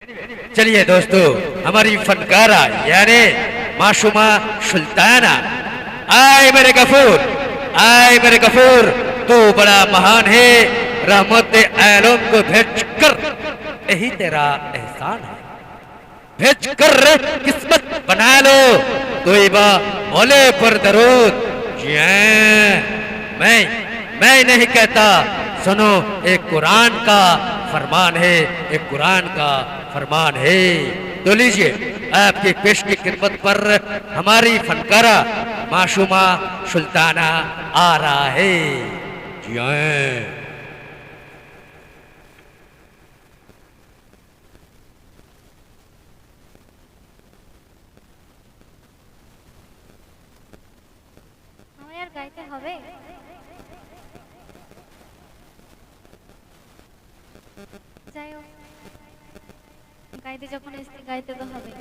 चलिए दोस्तों, हमारी फनकारा यानी मासूमा सुल्ताना, आए मेरे गफूर, आए मेरे गफूर, तू बड़ा महान है, रहमत आलम को भेज कर यही तेरा एहसान है, भेज कर किस्मत बना लो, तोयबा मौले पर दरूद। जी मैं नहीं कहता, सुनो, एक कुरान का फरमान है, एक कुरान का फरमान है। तो लीजिए, आपकी पेश की खिदमत पर हमारी फनकारा मासूमा सुल्ताना आ रहा है। जी গাইতে হবে। যাই হোক, গাইতে যখন এসে গাইতে তো হবে।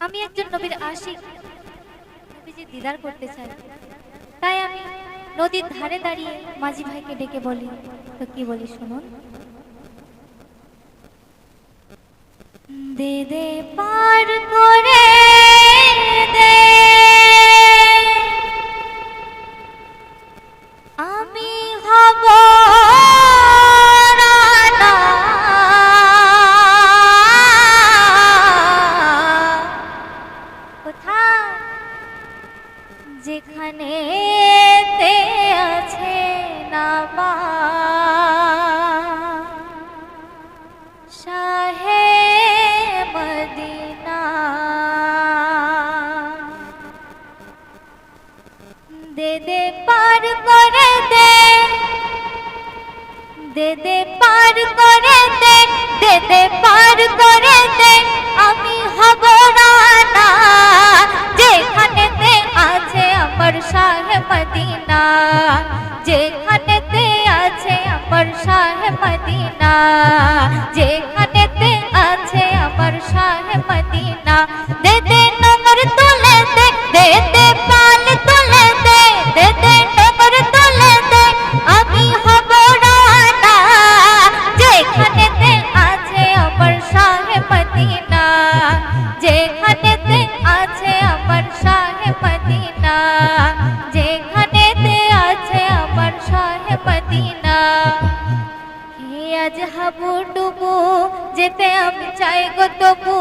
আমি একজন নবীর আশিক, নবীজি দিদার করতে চাই, তাই আমি নদীর ধারে দাঁড়িয়ে মাঝি ভাইকে ডেকে বলি। তো কি বলি শুনুন। দে দে পার করে দে, আমি হব রানা, কোথায় যেখানে আছে নামা শাহে মদিনা। দে দে পার করে দে, দে দে পার করে দে, দে দে পার করে দে, আমি হব রানা, যেখানেতে আছে আমার শাহে মদিনা, যেখানেতে আছে আমার শাহে মদিনা, যেখানেতে আছে আমার শাহে মদিনা। দে দে নগর তুলে দে, দে দে পাল তুলে দে, দে দে নগর তুলে দে, আমি হব রানা, যেখানেতে আছে আমার শাহে মদিনা, যেখানেতে আছে আমার শাহে মদিনা, যেখানেতে আছে আমার শাহে মদিনা। হে আজ হাবুডুবু যেতে আমি চাই গো তবু,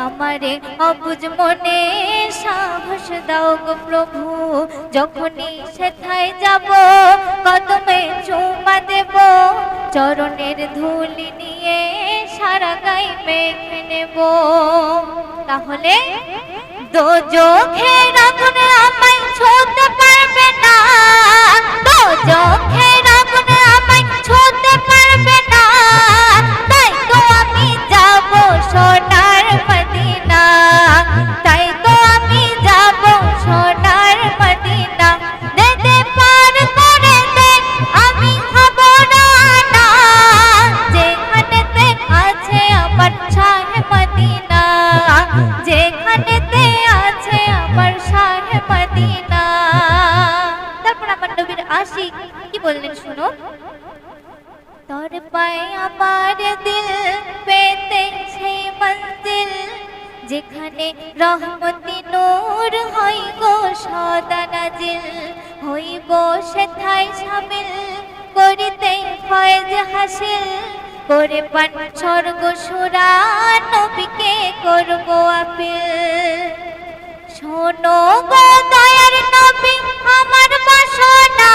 আমারে অবুঝ মনে সাহস দাও গো প্রভু, যখনই সেথায় যাব কদমে চুমা দেব, চরণের ধুলি নিয়ে সারা গায়ে মেখে নেব। তাহলে দোজখের আগুন আমায় ছুঁতে পারবে না, দোজখের আগুন আমায় ছুঁতে পারবে না, তাই তো আমি যাব সোনার মদিনা, তাই তো আমি যাব সোনার মদিনা। দে দে পার করে দে, আমি হব রানা, যেখানেতে আছে আমার শাহে মদিনা, যেখানেতে আছে আমার শাহে মদিনা। তারপর আমার নবীর আশিক কি বললেন শুনো। তোর পায়ে আমার দিল পেতে সেই মঞ্জিল, যেখানে রহমতি নূর হয় গো সদা নাজিল, হইব সেথায় শামিল করিতে ফয়েজ হাসিল, করে পান স্বর্গ সুরা নবীকে করব আপিল। শোনো গো দয়ার নবী আমার বাসনা,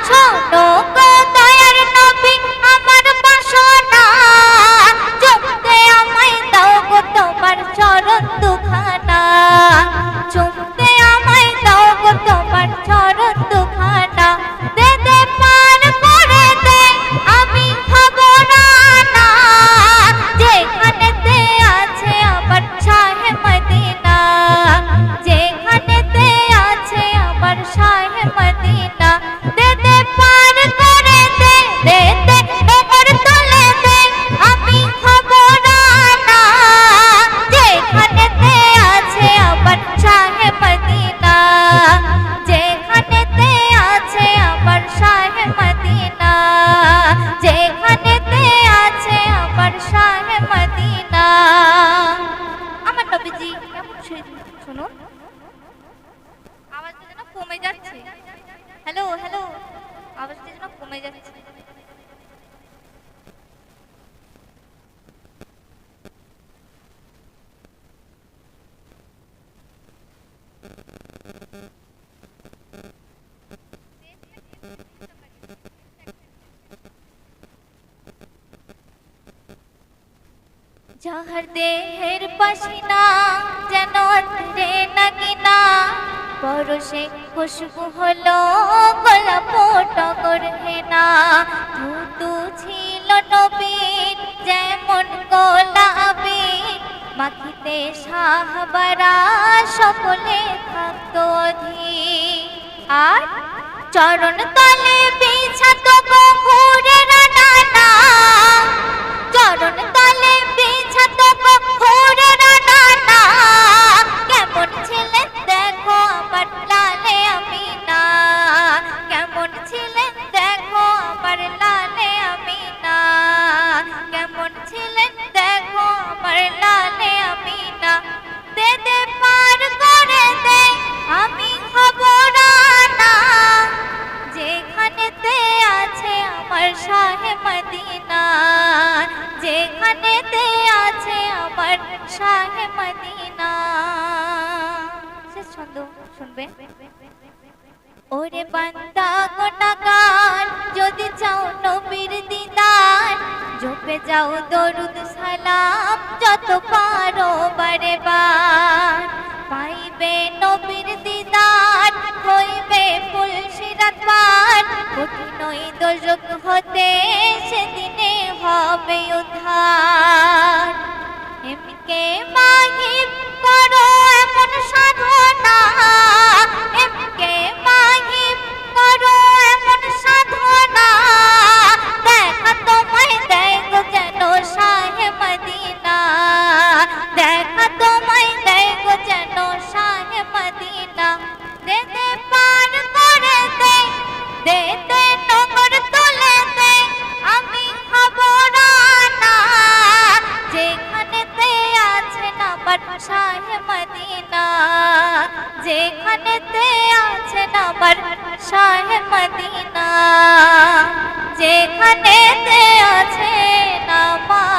শোনো গো দয়ার নবী আমার বাসনা, চুমতে আমায় দাও গো তোমার চরণ দুখানা, চুমতে আমায় দাও গো তোমার চরণ দুখানা। দে দে পার করে দে, আমি হব রানা, যেখানেতে আছে আমার শাহে মদিনা, যেখানেতে আছে আমার শাহে মদিনা। দে দে পার করে যাহার দেহের পাশিনা যেন রে নাগিনা পরশে খুশবু হলো গোলাপ টগর হেনা ধুতু ছিল নবীর যেমন গোলাপি মাখিতে সাহাবারা সকলে থাকতো অধীর আর চরণ তলে বিছাতো গফুরের ডানা চরণ তলে বিছাতো গফুরের ডানা কেমন ছিলেন দেখো আমার লালে আমিনা কেমন ছিলেন দেখো আমার লালে আমিনা কেমন ছিলেন দেখো আমার লালে আমিনা দে দে পার করে দে আমি হব রানা যেখানেতে আছে আমার শাহে মদিনা যেখানেতে আছে আমার শাহে মদিনা শেষ ছন্দ শুনবে ওরে বান্দা গুনাহগার যদি চাও নবীর দিদার জপে যাও দরুদ সালাম যত পারো বারে বার পাইবে নবীর দিদার হইবে ফুলসিরাত পার কঠিনই দোজখ হতে সেদিনে হবে উদ্ধার এমকে মাহিব করো এমন সাধনা এমকে মাহিব করো এমন সাধনা দেখা তোমায় দেখো যেন শাহে মদিনা দেখা তোমায় দেখো যেন শাহে মদিনা দে দে পার করে দে দে দে নগর তুলে দে আমি হব রানা যেখানেতে আছেন আমার শাহে মদিনা যেখানেতে আছেন আমার শাহে মদিনা যেখানেতে আছেন আমার